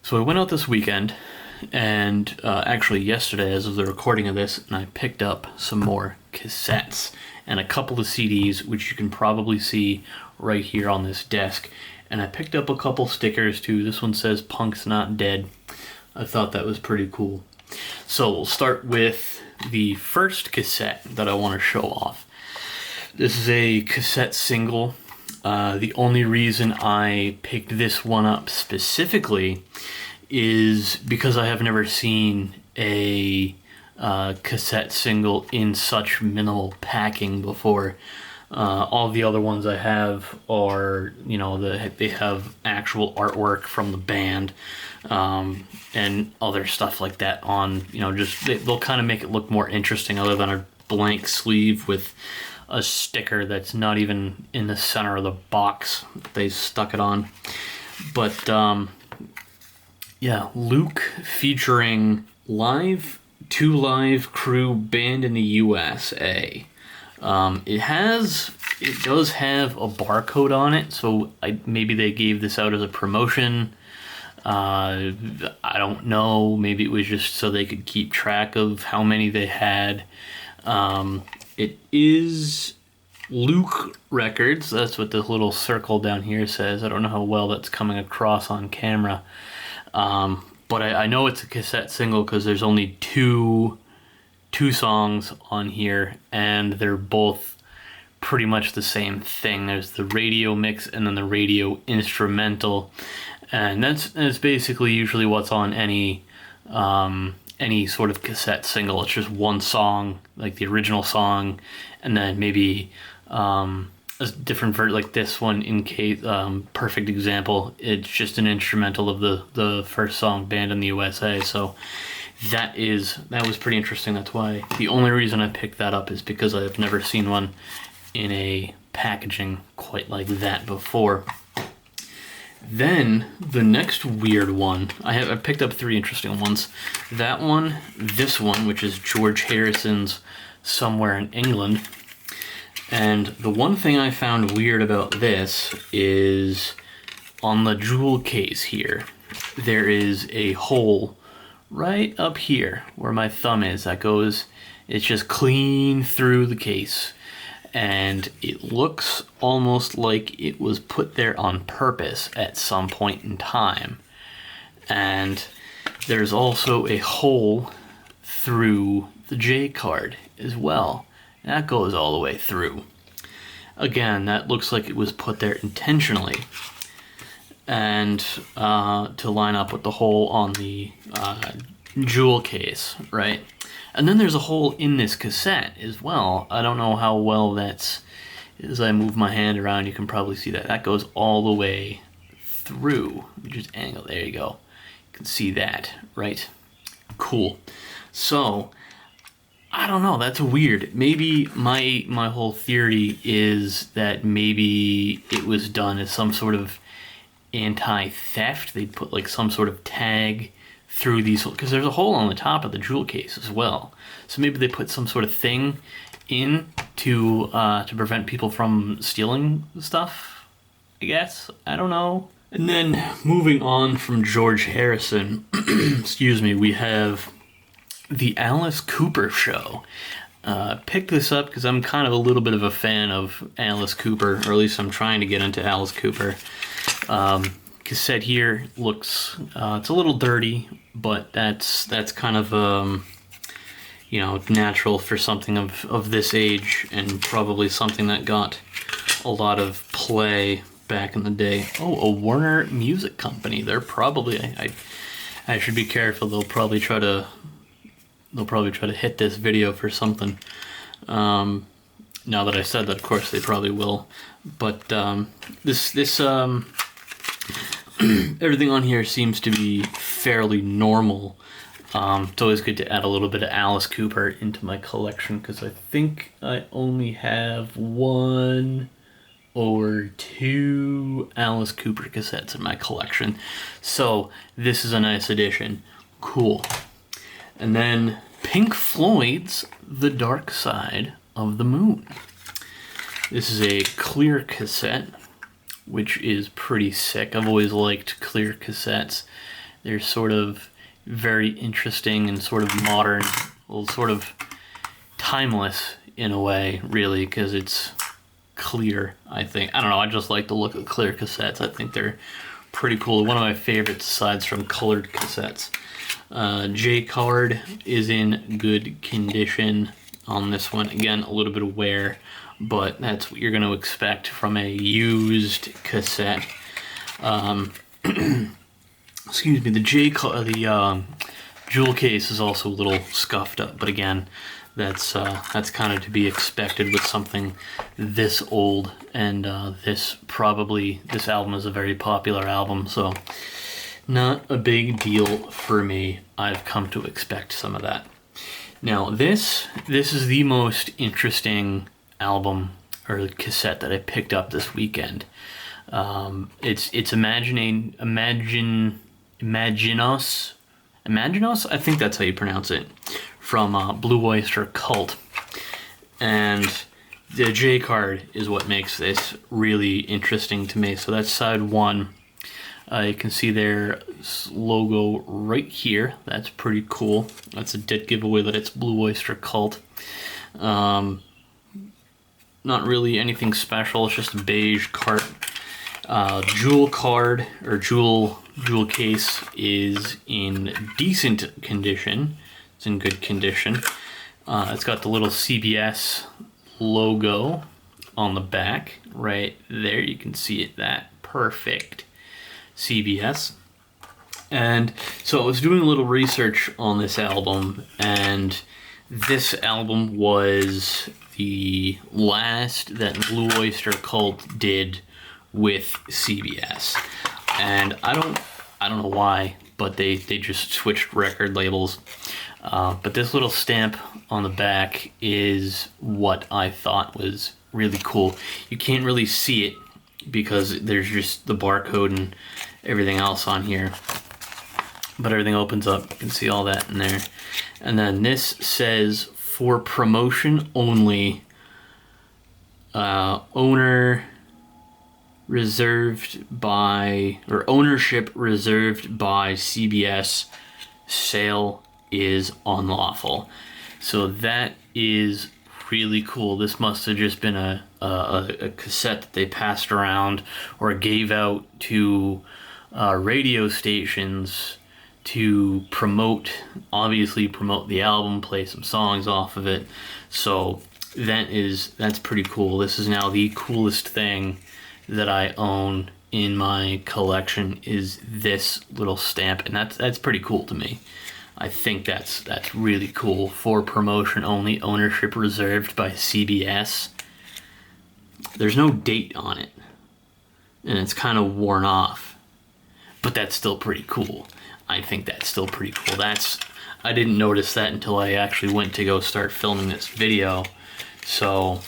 So I went out this weekend, and actually yesterday, as of the recording of this, and I picked up some more cassettes and a couple of CDs, which you can probably see right here on this desk. And I picked up a couple stickers too. This one says "Punk's Not Dead." I thought that was pretty cool. So we'll start with the first cassette that I want to show off. This is a cassette single. The only reason I picked this one up specifically is because I have never seen a cassette single in such minimal packing before. All the other ones I have are, they have actual artwork from the band and other stuff like that on, they'll kind of make it look more interesting other than a blank sleeve with a sticker that's not even in the center of the box they stuck it on. But Luke featuring two live crew band in the USA. It does have a barcode on it, so maybe they gave this out as a promotion. I don't know, maybe it was just so they could keep track of how many they had. It is Luke Records. That's what this little circle down here says. I don't know how well that's coming across on camera. But I know it's a cassette single because there's only two songs on here, and they're both pretty much the same thing. There's the radio mix and then the radio instrumental. And that's basically usually what's on any sort of cassette single. It's just one song, like the original song, and then maybe a different version, like this one. In case, perfect example, it's just an instrumental of the first song, "Band in the USA." So that was pretty interesting. That's why the only reason I picked that up is because I have never seen one in a packaging quite like that before. Then the next weird one, I picked up three interesting ones. That one, this one, which is George Harrison's "Somewhere in England." And the one thing I found weird about this is on the jewel case here, there is a hole right up here where my thumb is. It's just clean through the case. And it looks almost like it was put there on purpose at some point in time. And there's also a hole through the J card as well. And that goes all the way through. Again, that looks like it was put there intentionally. And to line up with the hole on the jewel case, right? And then there's a hole in this cassette as well. I don't know how well that's... As I move my hand around, you can probably see that. That goes all the way through. Just angle, there you go. You can see that, right? Cool. So, I don't know, that's weird. Maybe my whole theory is that maybe it was done as some sort of anti-theft. They'd put like some sort of tag through these, because there's a hole on the top of the jewel case as well. So maybe they put some sort of thing in to prevent people from stealing stuff, I guess. I don't know. And then moving on from George Harrison, excuse me, we have the Alice Cooper Show. Picked this up because I'm kind of a little bit of a fan of Alice Cooper, or at least I'm trying to get into Alice Cooper. Cassette here looks, it's a little dirty, but that's kind of natural for something of this age, and probably something that got a lot of play back in the day. Oh, a Warner Music Company. They're probably, I should be careful. They'll probably try to hit this video for something. Now that I said that, of course they probably will. But this everything on here seems to be fairly normal. It's always good to add a little bit of Alice Cooper into my collection, because I think I only have one or two Alice Cooper cassettes in my collection. So this is a nice addition. Cool. And then Pink Floyd's The Dark Side of the Moon. This is a clear cassette, which is pretty sick. I've always liked clear cassettes. They're sort of very interesting and sort of modern, well, sort of timeless in a way, really, because it's clear, I think. I don't know, I just like the look of clear cassettes. I think they're pretty cool. One of my favorites aside from colored cassettes. J card is in good condition on this one. Again, a little bit of wear, but that's what you're going to expect from a used cassette. Excuse me. The jewel case is also a little scuffed up, but again, that's kind of to be expected with something this old, and this album is a very popular album, so not a big deal for me. I've come to expect some of that. Now this is the most interesting album or cassette that I picked up this weekend. It's Imaginos, I think that's how you pronounce it, from Blue Oyster Cult. And the J card is what makes this really interesting to me. So that's side one. You can see their logo right here. That's pretty cool. That's a dead giveaway that it's Blue Oyster Cult. Not really anything special. It's just a beige cart. Jewel card or jewel case is in decent condition. It's in good condition. It's got the little CBS logo on the back right there. You can see it, that perfect CBS. And so I was doing a little research on this album, and this album was the last that Blue Oyster Cult did with CBS. And I don't know why, but they just switched record labels. But this little stamp on the back is what I thought was really cool. You can't really see it because there's just the barcode and everything else on here. But everything opens up. You can see all that in there. And then this says, for promotion only, ownership reserved by CBS, sale is unlawful. So that is really cool. This must have just been a cassette that they passed around or gave out to radio stations to obviously promote the album, play some songs off of it. So that's pretty cool. This is now the coolest thing that I own in my collection, is this little stamp, and that's pretty cool to me. I think that's really cool. For promotion only, ownership reserved by CBS. There's no date on it, and it's kind of worn off, but that's still pretty cool. I think that's still pretty cool. I didn't notice that until I actually went to go start filming this video. So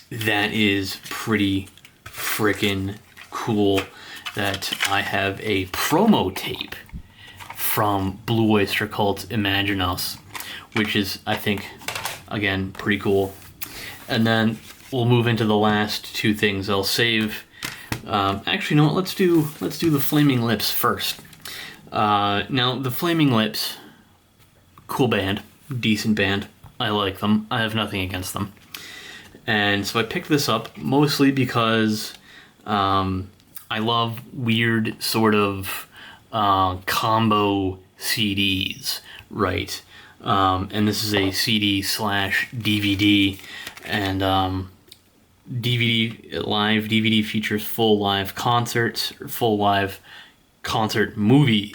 that is pretty freaking cool that I have a promo tape from Blue Oyster Cult's Imaginos, which is, I think, again, pretty cool. And then we'll move into the last two things. I'll save. Actually, you know what? Let's do the Flaming Lips first. Now, the Flaming Lips, cool band, decent band. I like them. I have nothing against them. And so I picked this up mostly because I love weird sort of combo CDs, right? And this is a CD/DVD, and live DVD features full live concerts, full live concert movie,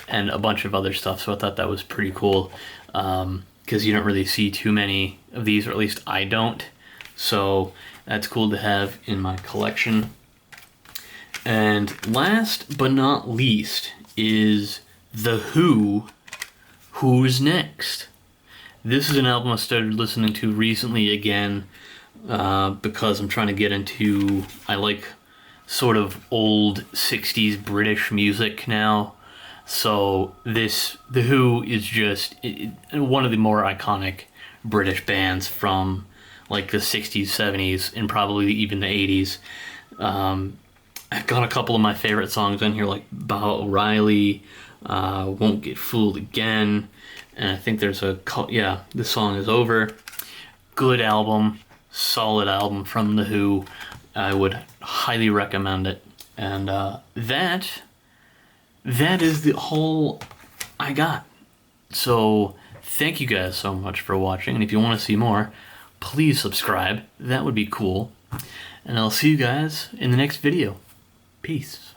and a bunch of other stuff. So I thought that was pretty cool, because you don't really see too many of these, or at least I don't. So that's cool to have in my collection. And last but not least is The Who, Who's Next? This is an album I started listening to recently again, because I'm trying to get into, I like sort of old 60s British music now. So The Who is just one of the more iconic British bands from like the 60s, 70s, and probably even the 80s. I've got a couple of my favorite songs on here, like Bow O'Reilly, Won't Get Fooled Again, and I think there's yeah, This Song Is Over. Good album, solid album from The Who. I would highly recommend it. And that is the whole I got. So thank you guys so much for watching, and if you want to see more, please subscribe. That would be cool. And I'll see you guys in the next video. Peace.